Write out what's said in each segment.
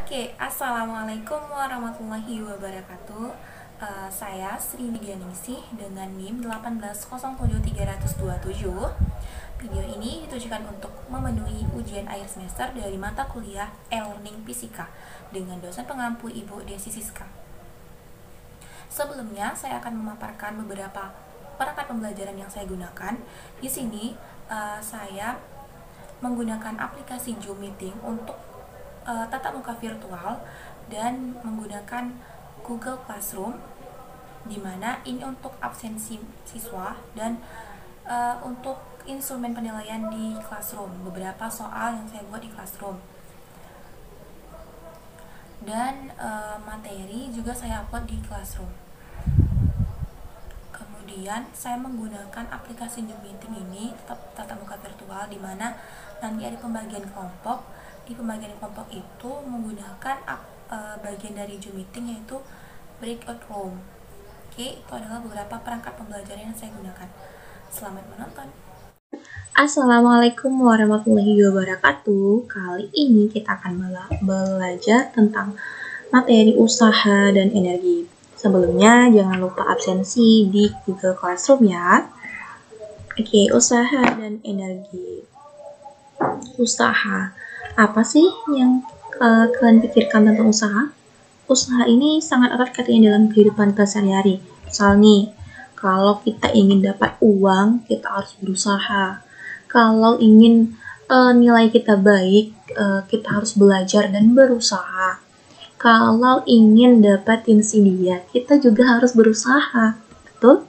Assalamualaikum warahmatullahi wabarakatuh. Saya Sri Widianingsih dengan NIM 1807327. Video ini ditujukan untuk memenuhi ujian akhir semester dari mata kuliah e-learning fisika dengan dosen pengampu Ibu Desi Siska. Sebelumnya, saya akan memaparkan beberapa perangkat pembelajaran yang saya gunakan. Di sini, saya menggunakan aplikasi Zoom Meeting untuk tatap muka virtual dan menggunakan Google Classroom, di mana ini untuk absensi siswa dan untuk instrumen penilaian di Classroom, beberapa soal yang saya buat di Classroom, dan materi juga saya upload di Classroom. Kemudian saya menggunakan aplikasi Zoom Meeting ini tatap muka virtual, di mana nanti ada pembagian kelompok. Di pembagian kelompok itu menggunakan bagian dari Zoom Meeting, yaitu breakout room. Itu adalah beberapa perangkat pembelajaran yang saya gunakan. Selamat menonton. Assalamualaikum warahmatullahi wabarakatuh. Kali ini kita akan belajar tentang materi usaha dan energi. Sebelumnya jangan lupa absensi di Google Classroom ya. Usaha dan energi. Usaha. Apa sih yang kalian pikirkan tentang usaha? Usaha ini sangat erat kaitannya dalam kehidupan kita sehari-hari. Misal nih, kalau kita ingin dapat uang, kita harus berusaha. Kalau ingin nilai kita baik, kita harus belajar dan berusaha. Kalau ingin dapatin si dia, kita juga harus berusaha. Betul?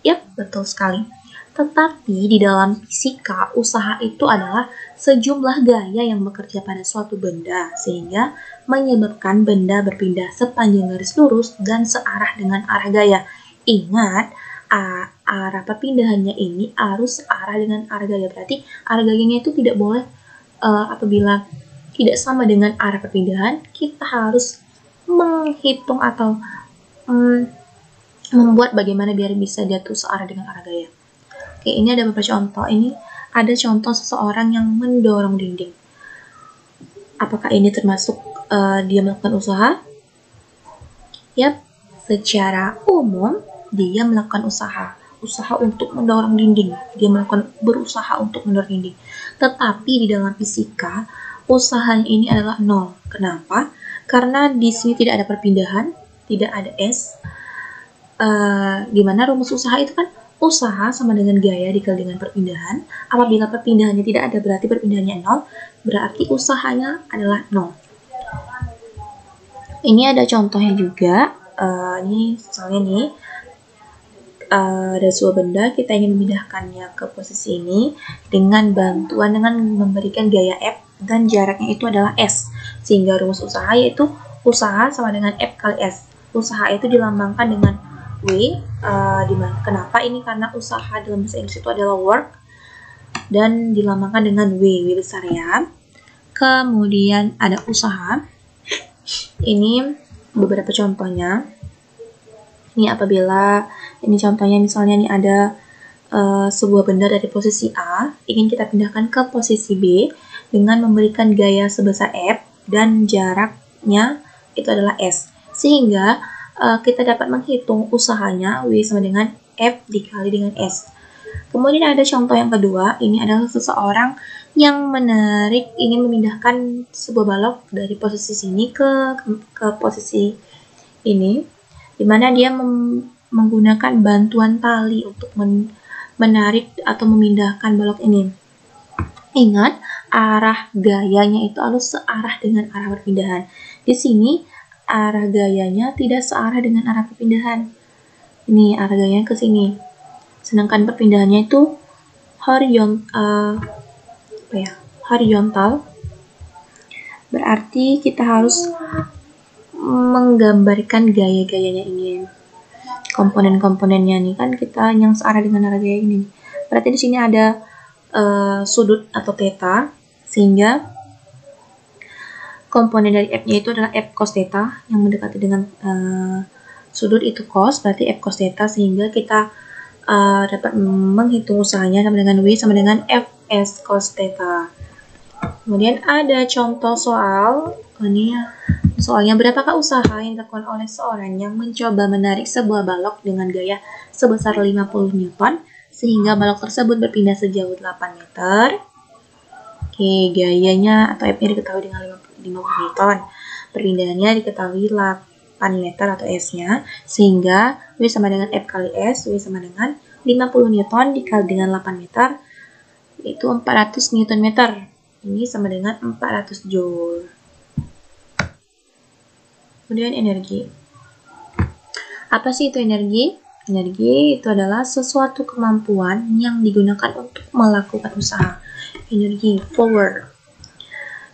Yap, betul sekali. Tetapi di dalam fisika, usaha itu adalah sejumlah gaya yang bekerja pada suatu benda, sehingga menyebabkan benda berpindah sepanjang garis lurus dan searah dengan arah gaya. Ingat, arah perpindahannya ini harus searah dengan arah gaya. Berarti arah gayanya itu tidak boleh, apabila tidak sama dengan arah perpindahan, kita harus menghitung atau membuat bagaimana biar bisa jatuh searah dengan arah gaya. Ini ada beberapa contoh. Ini ada contoh seseorang yang mendorong dinding. Apakah ini termasuk dia melakukan usaha? Yap, secara umum dia melakukan usaha untuk mendorong dinding. Dia berusaha untuk mendorong dinding. Tetapi di dalam fisika, usahanya ini adalah 0. Kenapa? Karena di sini tidak ada perpindahan, tidak ada S. Dimana rumus usaha itu kan usaha sama dengan gaya dikali dengan perpindahan. Apabila perpindahannya tidak ada, berarti perpindahannya 0, berarti usahanya adalah 0. Ini ada contohnya juga. Ini misalnya nih, ada sebuah benda, kita ingin memindahkannya ke posisi ini dengan memberikan gaya F dan jaraknya itu adalah S. Sehingga rumus usaha yaitu usaha sama dengan F kali S. Usaha itu dilambangkan dengan W. Kenapa ini? Karena usaha dalam bahasa Inggris itu adalah work dan dilambangkan dengan W besar ya. Kemudian ada usaha. Ini beberapa contohnya. Ini apabila ini contohnya, misalnya ini ada sebuah benda dari posisi A ingin kita pindahkan ke posisi B dengan memberikan gaya sebesar F dan jaraknya itu adalah S, sehingga kita dapat menghitung usahanya W sama dengan F dikali dengan S. Kemudian ada contoh yang kedua. Ini adalah seseorang yang ingin memindahkan sebuah balok dari posisi sini ke posisi ini, dimana dia menggunakan bantuan tali untuk menarik atau memindahkan balok ini. Ingat, arah gayanya itu harus searah dengan arah perpindahan. Di sini arah gayanya tidak searah dengan arah perpindahan. Ini arah gayanya ke sini. Sedangkan perpindahannya itu horizontal. Berarti kita harus menggambarkan gaya-gayanya ini. Komponen-komponennya nih kan kita yang searah dengan arah gaya ini. Berarti di sini ada sudut atau theta, sehingga komponen dari F-nya itu adalah F cos theta, yang mendekati dengan sudut itu cos, berarti F cos theta, sehingga kita dapat menghitung usahanya sama dengan W sama dengan Fs cos theta. Kemudian ada contoh soal Soalnya berapakah usaha yang dilakukan oleh seorang yang mencoba menarik sebuah balok dengan gaya sebesar 50 Newton sehingga balok tersebut berpindah sejauh 8 meter? Oke, gayanya atau F-nya diketahui dengan 50 Newton. Perpindahannya diketahui 8 meter atau S-nya, sehingga W sama dengan F kali S, W sama dengan 50 Newton dikali dengan 8 meter, itu 400 Newton meter. Ini sama dengan 400 Joule. Kemudian energi. Apa sih itu energi? Energi itu adalah sesuatu kemampuan yang digunakan untuk melakukan usaha. Energi, power.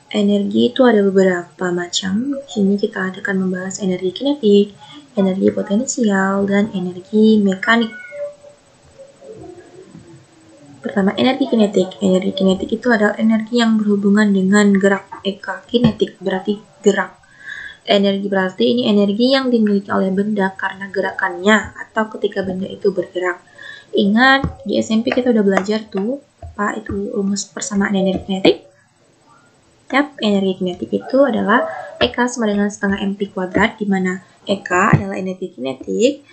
Energi itu ada beberapa macam. Sini kita akan membahas energi kinetik, energi potensial, dan energi mekanik. Pertama, energi kinetik. Energi kinetik itu adalah energi yang berhubungan dengan gerak. Kinetik berarti gerak. Energi berarti ini energi yang dimiliki oleh benda karena gerakannya atau ketika benda itu bergerak. Ingat, di SMP kita udah belajar tuh, apa itu rumus persamaan energi kinetik? Yap, energi kinetik itu adalah EK sama dengan setengah MP kuadrat, di mana EK adalah energi kinetik,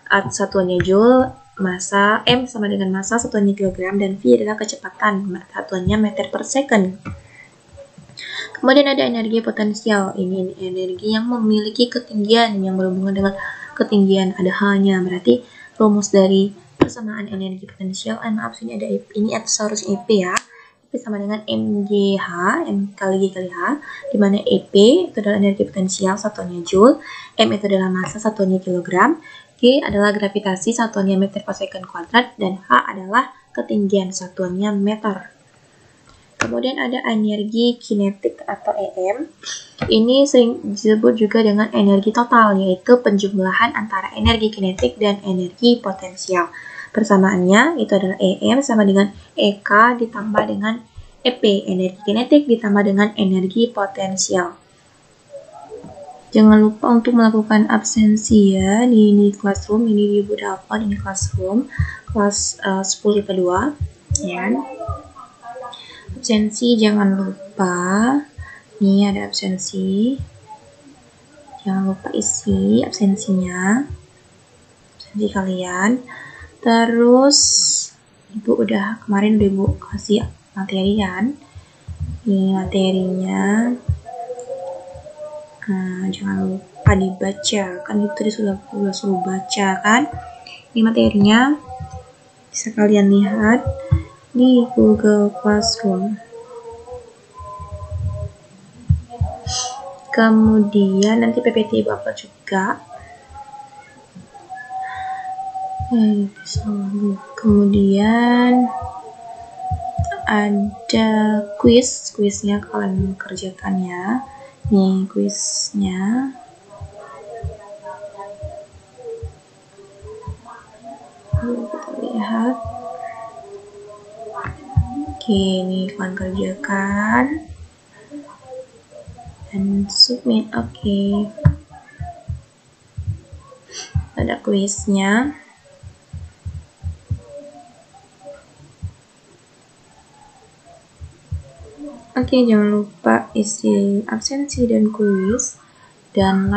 satuannya Joule, massa M sama dengan massa, satuannya kilogram, dan V adalah kecepatan, satuannya meter per second. Kemudian ada energi potensial, ini energi yang memiliki ketinggian yang berhubungan dengan ketinggian, ada halnya, berarti rumus dari persamaan energi potensial, maaf sini ada EP, ini seharusnya EP ya, EP sama dengan MGH, M kali G kali H, di mana EP itu adalah energi potensial, satuannya Joule, M itu adalah massa, satuannya kilogram, G adalah gravitasi, satuannya meter per second kuadrat, dan H adalah ketinggian, satuannya meter. Kemudian ada energi kinetik atau EM. Ini sering disebut juga dengan energi total, yaitu penjumlahan antara energi kinetik dan energi potensial. Persamaannya itu adalah EM sama dengan EK ditambah dengan EP, energi kinetik ditambah dengan energi potensial. Jangan lupa untuk melakukan absensi ya di classroom, ini di Budapest, ini classroom, kelas 10 IPA 2, ya. Absensi jangan lupa, nih ada absensi, jangan lupa isi absensinya, absensi kalian. Terus Ibu kemarin udah Ibu kasih materi kan, nih materinya, jangan lupa dibaca, kan itu tadi sudah suruh baca kan, ini materinya bisa kalian lihat di Google Classroom. Kemudian nanti PPT Ibu upload juga. Kemudian ada kuisnya kalian kerjakan ya. Nih kuisnya. Kita lihat. Oke, ini kalian kerjakan dan submit. Oke. Ada kuisnya. Oke, jangan lupa isi absensi dan kuis dan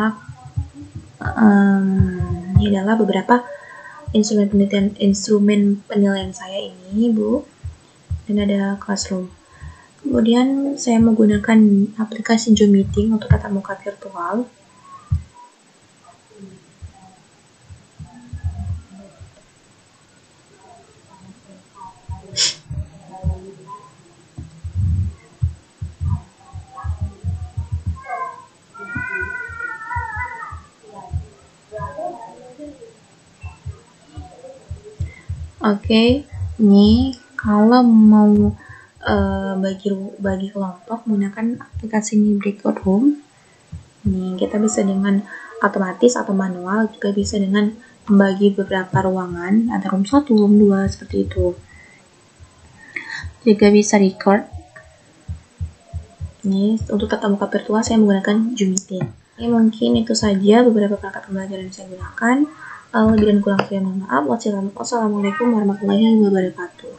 ini adalah beberapa instrumen penilaian saya ini, Bu. Dan ada Classroom. Kemudian saya menggunakan aplikasi Zoom Meeting untuk tatap muka virtual. Oke, ini kalau mau bagi kelompok menggunakan aplikasi ini Breakout Room. Nih, kita bisa dengan otomatis atau manual, juga bisa dengan membagi beberapa ruangan, ada room 1, room 2, seperti itu. Juga bisa record. Ini untuk tatap muka virtual saya menggunakan Zoom Meeting. Ini mungkin itu saja beberapa perangkat pembelajaran yang saya gunakan. Lebih dan kurang saya mohon maaf. Wassalamualaikum warahmatullahi wabarakatuh.